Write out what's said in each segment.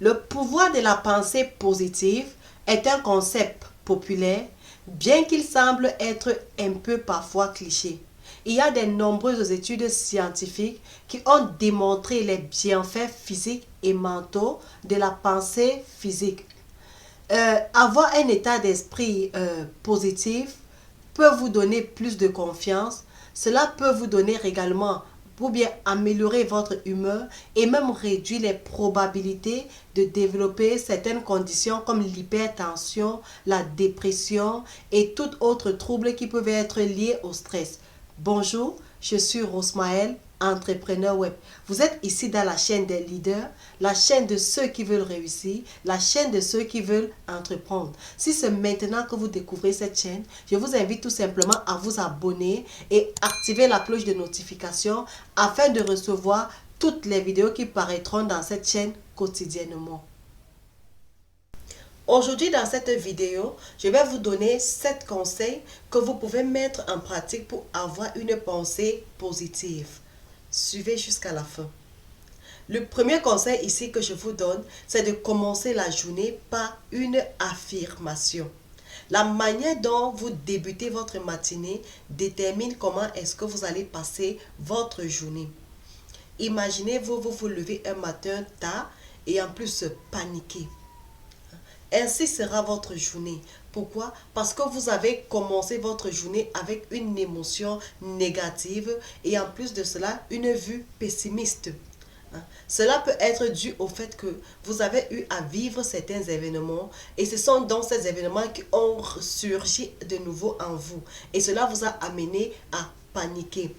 Le pouvoir de la pensée positive est un concept populaire, bien qu'il semble être un peu parfois cliché. Il y a de nombreuses études scientifiques qui ont démontré les bienfaits physiques et mentaux de la pensée physique. Avoir un état d'esprit positif peut vous donner plus de confiance. Cela peut vous donner également pour bien améliorer votre humeur et même réduire les probabilités de développer certaines conditions comme l'hypertension, la dépression et tout autre trouble qui peuvent être liés au stress. Bonjour, je suis Rosmaël, entrepreneur web. Vous êtes ici dans la chaîne des leaders, la chaîne de ceux qui veulent réussir, la chaîne de ceux qui veulent entreprendre. Si c'est maintenant que vous découvrez cette chaîne, je vous invite tout simplement à vous abonner et activer la cloche de notification afin de recevoir toutes les vidéos qui paraîtront dans cette chaîne quotidiennement. Aujourd'hui, dans cette vidéo, je vais vous donner 7 conseils que vous pouvez mettre en pratique pour avoir une pensée positive. Suivez jusqu'à la fin. Le premier conseil ici que je vous donne, c'est de commencer la journée par une affirmation. La manière dont vous débutez votre matinée détermine comment est-ce que vous allez passer votre journée. Imaginez-vous, vous vous levez un matin tard et en plus paniquer. Ainsi sera votre journée. Pourquoi? Parce que vous avez commencé votre journée avec une émotion négative et en plus de cela, une vue pessimiste. Cela peut être dû au fait que vous avez eu à vivre certains événements et ce sont donc ces événements qui ont surgi de nouveau en vous. Et cela vous a amené à paniquer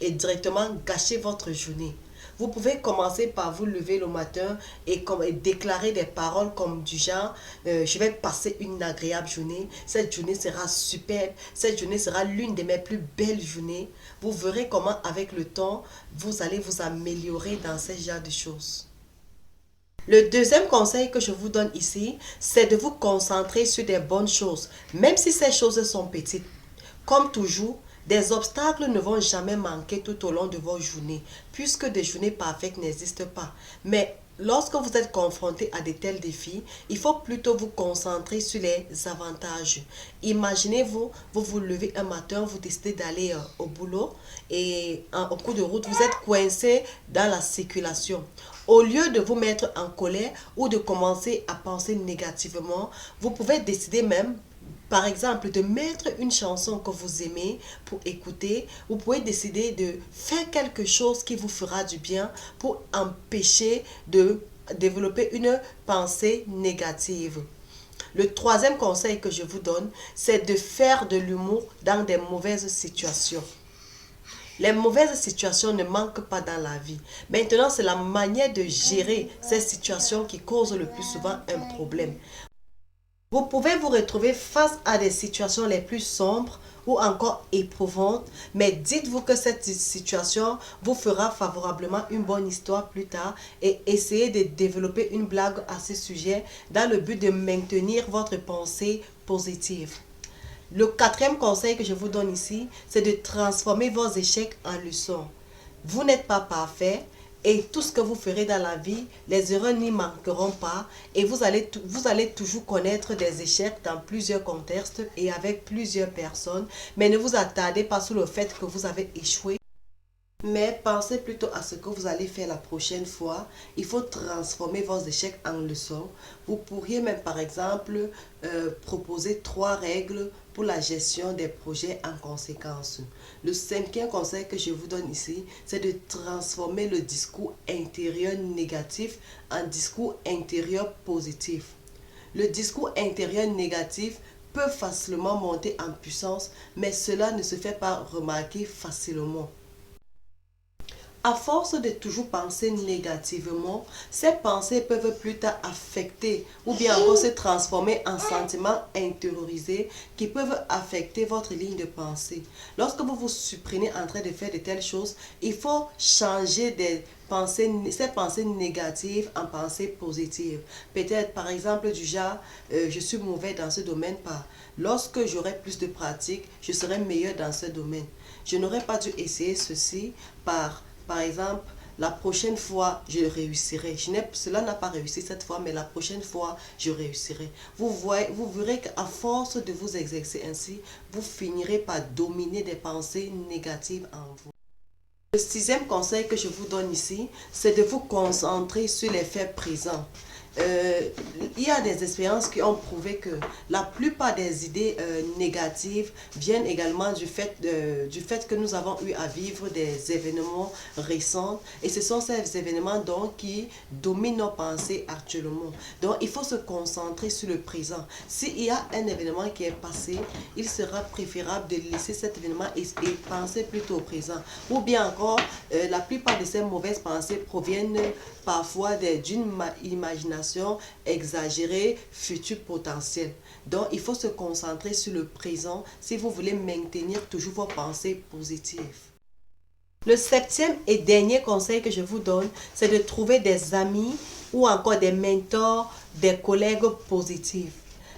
et directement gâcher votre journée. Vous pouvez commencer par vous lever le matin et déclarer des paroles comme du genre je vais passer une agréable journée, cette journée sera superbe, cette journée sera l'une de mes plus belles journées. Vous verrez comment avec le temps, vous allez vous améliorer dans ce genre de choses. Le deuxième conseil que je vous donne ici, c'est de vous concentrer sur des bonnes choses, même si ces choses sont petites. Comme toujours, des obstacles ne vont jamais manquer tout au long de vos journées, puisque des journées parfaites n'existent pas. Mais lorsque vous êtes confronté à de tels défis, il faut plutôt vous concentrer sur les avantages. Imaginez-vous, vous vous levez un matin, vous décidez d'aller au boulot et au cours de route, vous êtes coincé dans la circulation. Au lieu de vous mettre en colère ou de commencer à penser négativement, vous pouvez décider même par exemple, de mettre une chanson que vous aimez pour écouter. Vous pouvez décider de faire quelque chose qui vous fera du bien pour empêcher de développer une pensée négative. Le troisième conseil que je vous donne, c'est de faire de l'humour dans des mauvaises situations. Les mauvaises situations ne manquent pas dans la vie. Maintenant, c'est la manière de gérer ces situations qui cause le plus souvent un problème. Vous pouvez vous retrouver face à des situations les plus sombres ou encore éprouvantes, mais dites-vous que cette situation vous fera favorablement une bonne histoire plus tard et essayez de développer une blague à ce sujet dans le but de maintenir votre pensée positive. Le quatrième conseil que je vous donne ici, c'est de transformer vos échecs en leçons. Vous n'êtes pas parfait. Et tout ce que vous ferez dans la vie, les erreurs n'y manqueront pas et vous allez toujours connaître des échecs dans plusieurs contextes et avec plusieurs personnes. Mais ne vous attardez pas sur le fait que vous avez échoué. Mais pensez plutôt à ce que vous allez faire la prochaine fois. Il faut transformer vos échecs en leçons. Vous pourriez même par exemple proposer 3 règles pour la gestion des projets en conséquence. Le cinquième conseil que je vous donne ici, c'est de transformer le discours intérieur négatif en discours intérieur positif. Le discours intérieur négatif peut facilement monter en puissance, mais cela ne se fait pas remarquer facilement. À force de toujours penser négativement, ces pensées peuvent plus tard affecter ou bien encore se transformer en sentiments intériorisés qui peuvent affecter votre ligne de pensée. Lorsque vous vous surprenez en train de faire de telles choses, il faut changer ces pensées négatives en pensées positives. Peut-être par exemple du genre, je suis mauvais dans ce domaine, lorsque j'aurai plus de pratique, je serai meilleur dans ce domaine. Je n'aurais pas dû essayer ceci par exemple, la prochaine fois, je réussirai. Cela n'a pas réussi cette fois, mais la prochaine fois, je réussirai. Vous verrez qu'à force de vous exercer ainsi, vous finirez par dominer des pensées négatives en vous. Le sixième conseil que je vous donne ici, c'est de vous concentrer sur les faits présents. Il y a des expériences qui ont prouvé que la plupart des idées négatives viennent également du fait que nous avons eu à vivre des événements récents, et ce sont ces événements donc qui dominent nos pensées actuellement. Donc il faut se concentrer sur le présent. S'il y a un événement qui est passé, il sera préférable de laisser cet événement et penser plutôt au présent. Ou bien encore, la plupart de ces mauvaises pensées proviennent parfois d'une imagination exagérée, futur potentiel. Donc, il faut se concentrer sur le présent si vous voulez maintenir toujours vos pensées positives. Le septième et dernier conseil que je vous donne, c'est de trouver des amis ou encore des mentors, des collègues positifs.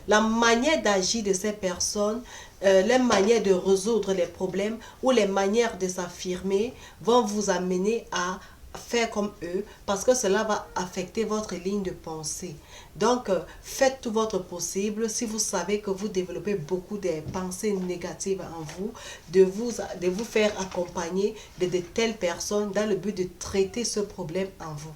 La manière d'agir de ces personnes, les manières de résoudre les problèmes ou les manières de s'affirmer vont vous amener à faire comme eux, parce que cela va affecter votre ligne de pensée. Donc, faites tout votre possible, si vous savez que vous développez beaucoup de pensées négatives en vous, de vous faire accompagner de telles personnes dans le but de traiter ce problème en vous.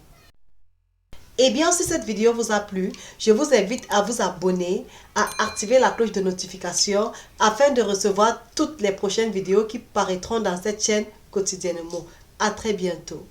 Eh bien, si cette vidéo vous a plu, je vous invite à vous abonner, à activer la cloche de notification afin de recevoir toutes les prochaines vidéos qui paraîtront dans cette chaîne quotidiennement. À très bientôt.